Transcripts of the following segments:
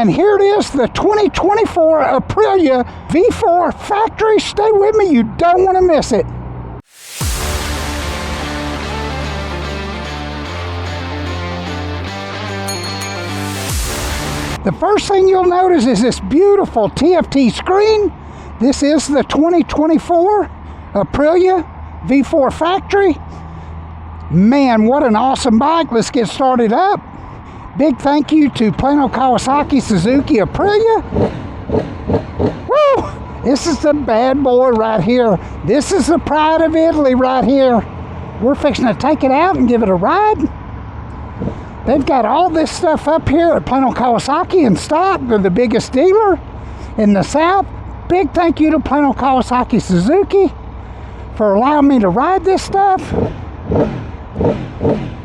And here it is, the 2024 Aprilia V4 Factory. Stay with me, you don't want to miss it. The first thing you'll notice is this beautiful TFT screen. This is the 2024 Aprilia V4 Factory. Man, what an awesome bike. Let's get started up. Big thank you to Plano, Kawasaki, Suzuki, Aprilia. Woo! This is the bad boy right here. This is the pride of Italy right here. We're fixing to take it out and give it a ride. They've got all this stuff up here at Plano, Kawasaki in stock. They're the biggest dealer in the South. Big thank you to Plano, Kawasaki, Suzuki for allowing me to ride this stuff.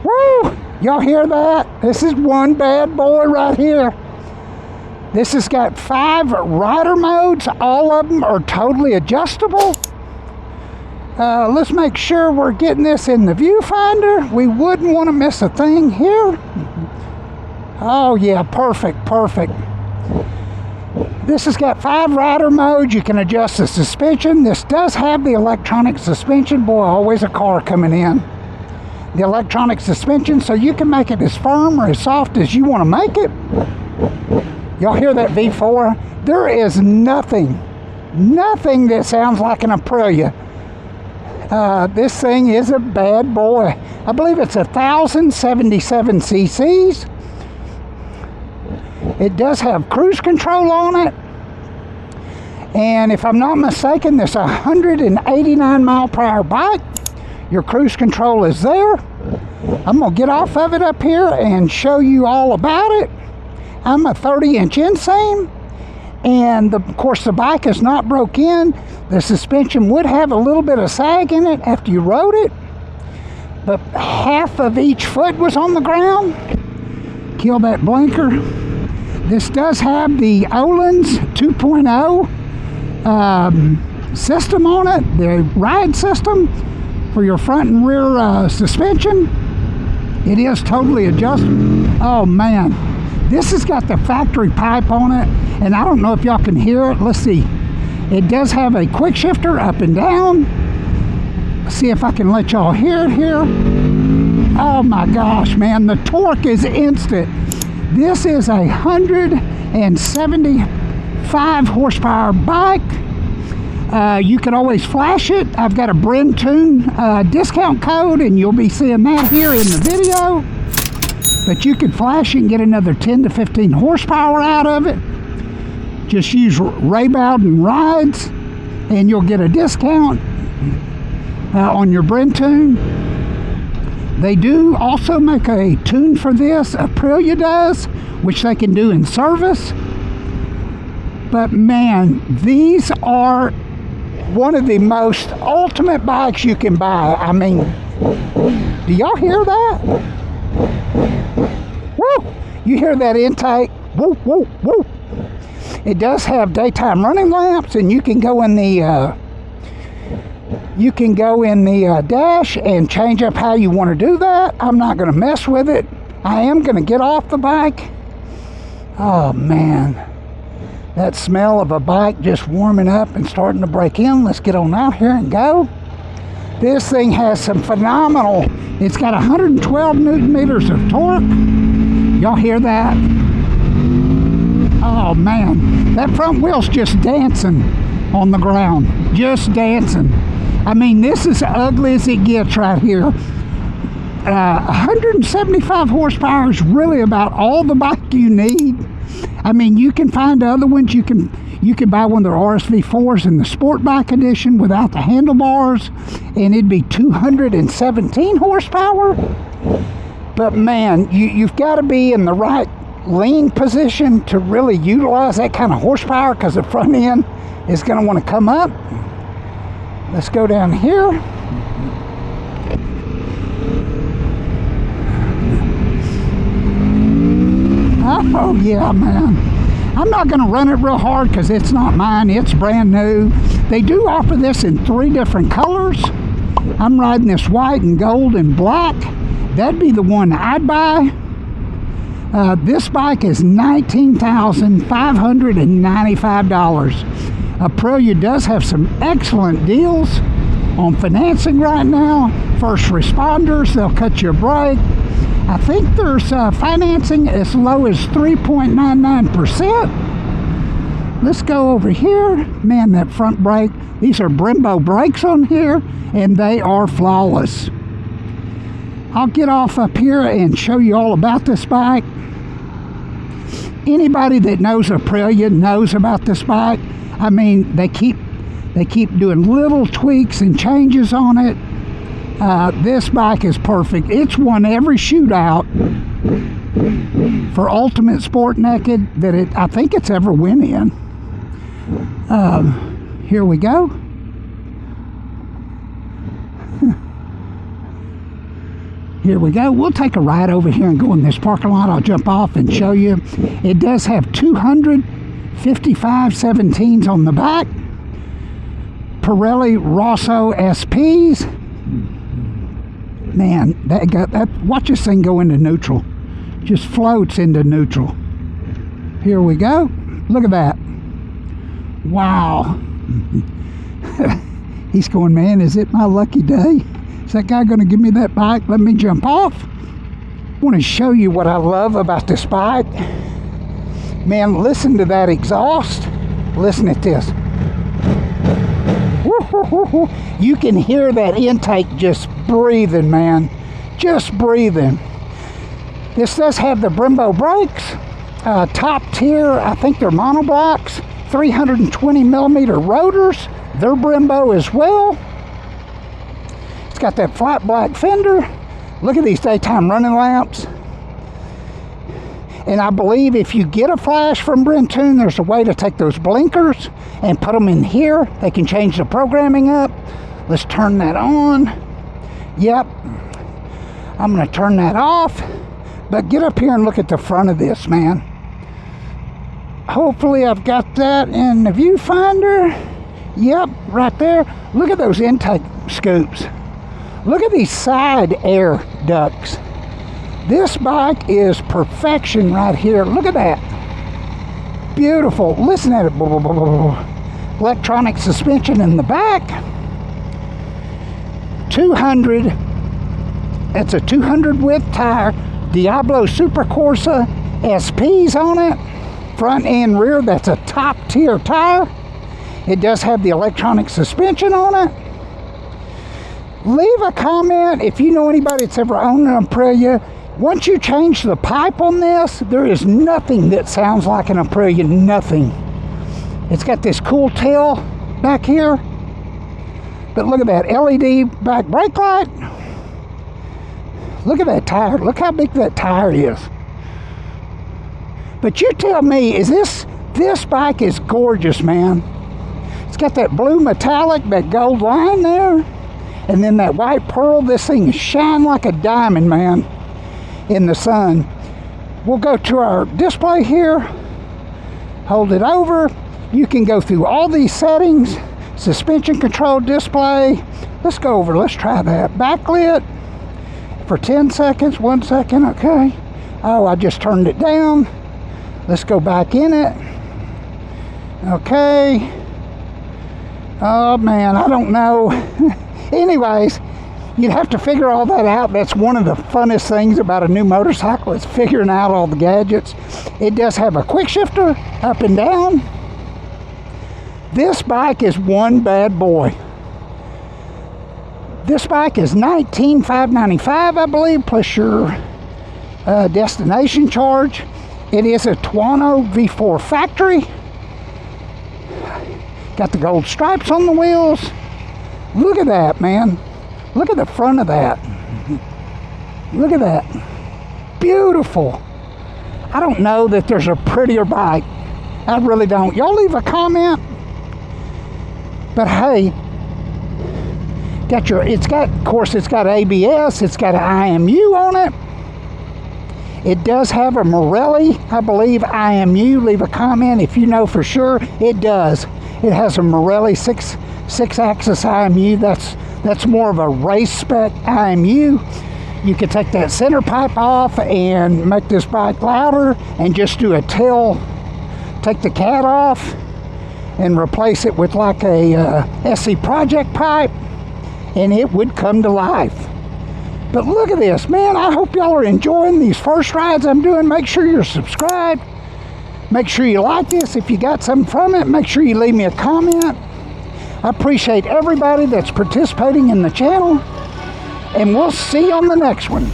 Woo! Y'all hear that? This is one bad boy right here. This has got 5 rider modes. All of them are totally adjustable. Let's make sure we're getting this in the viewfinder. We wouldn't want to miss a thing here. Oh yeah, perfect, perfect. This has got 5 rider modes. You can adjust the suspension. This does have the electronic suspension. Boy, always a car coming in. The electronic suspension, so you can make it as firm or as soft as you want to make it. Y'all hear that V4? There is nothing that sounds like an Aprilia. This thing is a bad boy. I believe it's 1,077 cc's. It does have cruise control on it. And if I'm not mistaken, this 189 mile per hour bike. Your cruise control is there. I'm going to get off of it up here and show you all about it. I'm a 30-inch inseam, and of course the bike is not broke in. The suspension would have a little bit of sag in it after you rode it, but half of each foot was on the ground. Kill that blinker. This does have the Öhlins 2.0 system on it, the ride system for your front and rear suspension. It is totally adjustable. Oh man, this has got the factory pipe on it, and I don't know if y'all can hear it. Let's see. It does have a quick shifter up and down. Let's see if I can let y'all hear it here. Oh my gosh, man, the torque is instant. This is a 175 horsepower bike. You can always flash it. I've got a Brentoon discount code, and you'll be seeing that here in the video. But you can flash it and get another 10 to 15 horsepower out of it. Just use Ray Bowden Rides, and you'll get a discount on your Brentoon. They do also make a tune for this. Aprilia does, which they can do in service. But man, these are one of the most ultimate bikes you can buy. I mean, do y'all hear that? Woo! You hear that intake? Woo, woo, woo! It does have daytime running lamps, and you can go in the dash and change up how you want to do that. I'm not going to mess with it. I am going to get off the bike. Oh man, that smell of a bike just warming up and starting to break in. Let's get on out here and go. This thing has some phenomenal, it's got 112 newton meters of torque. Y'all hear that? Oh man, that front wheel's just dancing on the ground, just dancing. I mean, this is ugly as it gets right here. 175 horsepower is really about all the bike you need. I mean, you can find other ones. You can buy one of their RSV4s in the sport bike edition without the handlebars, and it'd be 217 horsepower. But man, you've got to be in the right lean position to really utilize that kind of horsepower, because the front end is going to want to come up. Let's go down here. Oh yeah, man. I'm not going to run it real hard because it's not mine. It's brand new. They do offer this in 3 different colors. I'm riding this white and gold and black. That'd be the one I'd buy. This bike is $19,595. Aprilia does have some excellent deals on financing right now. First responders, they'll cut you a break. I think there's financing as low as 3.99%. Let's go over here. Man, that front brake, these are Brembo brakes on here, and they are flawless. I'll get off up here and show you all about this bike. Anybody that knows Aprilia knows about this bike. I mean, they keep doing little tweaks and changes on it. This bike is perfect. It's won every shootout for Ultimate Sport Naked that I think it's ever went in. Here we go. Here we go. We'll take a ride over here and go in this parking lot. I'll jump off and show you. It does have 255 17s on the back. Pirelli Rosso SPs. Man, watch this thing go into neutral. Just floats into neutral. Here we go. Look at that. Wow. He's going, man, is it my lucky day? Is that guy going to give me that bike? Let me jump off. I want to show you what I love about this bike. Man, listen to that exhaust. Listen at this. You can hear that intake just breathing, man. Just breathing. This does have the Brembo brakes. Top tier, I think they're monoblocks. 320 millimeter rotors. They're Brembo as well. It's got that flat black fender. Look at these daytime running lamps. And I believe if you get a flash from Brentoon, there's a way to take those blinkers and put them in here. They can change the programming up. Let's turn that on. Yep. I'm going to turn that off. But get up here and look at the front of this, man. Hopefully I've got that in the viewfinder. Yep, right there. Look at those intake scoops. Look at these side air ducts. This bike is perfection right here. Look at that. Beautiful. Listen at it. Electronic suspension in the back. 200. It's a 200 width tire. Diablo Super Corsa SPs on it. Front and rear. That's a top tier tire. It does have the electronic suspension on it. Leave a comment if you know anybody that's ever owned an Aprilia. Once you change the pipe on this, there is nothing that sounds like an Aprilia, nothing. It's got this cool tail back here. But look at that LED back brake light. Look at that tire. Look how big that tire is. But you tell me, is this bike is gorgeous, man. It's got that blue metallic, that gold line there. And then that white pearl. This thing shine like a diamond, man, in the sun. We'll go to our display here. Hold it over. You can go through all these settings. Suspension control display. Let's go over. Let's try that. Backlit for 10 seconds. 1 second. Okay. Oh, I just turned it down. Let's go back in it. Okay. Oh, man. I don't know. Anyways, you'd have to figure all that out. That's one of the funnest things about a new motorcycle is figuring out all the gadgets. It does have a quick shifter up and down. This bike is one bad boy. This bike is $19,595, I believe, plus your destination charge. It is a Tuono V4 Factory. Got the gold stripes on the wheels. Look at that, man. Look at the front of that. Look at that. Beautiful. I don't know that there's a prettier bike. I really don't. Y'all leave a comment. But hey, of course it's got ABS, it's got an IMU on it. It does have a Morelli, I believe, IMU. Leave a comment if you know for sure. It does. It has a Morelli six-axis IMU. That's more of a race spec IMU. You could take that center pipe off and make this bike louder and just do a take the cat off and replace it with like a SC Project pipe, and it would come to life. But look at this, man. I hope y'all are enjoying these first rides I'm doing. Make sure you're subscribed. Make sure you like this. If you got something from it, make sure you leave me a comment. I appreciate everybody that's participating in the channel, and we'll see you on the next one.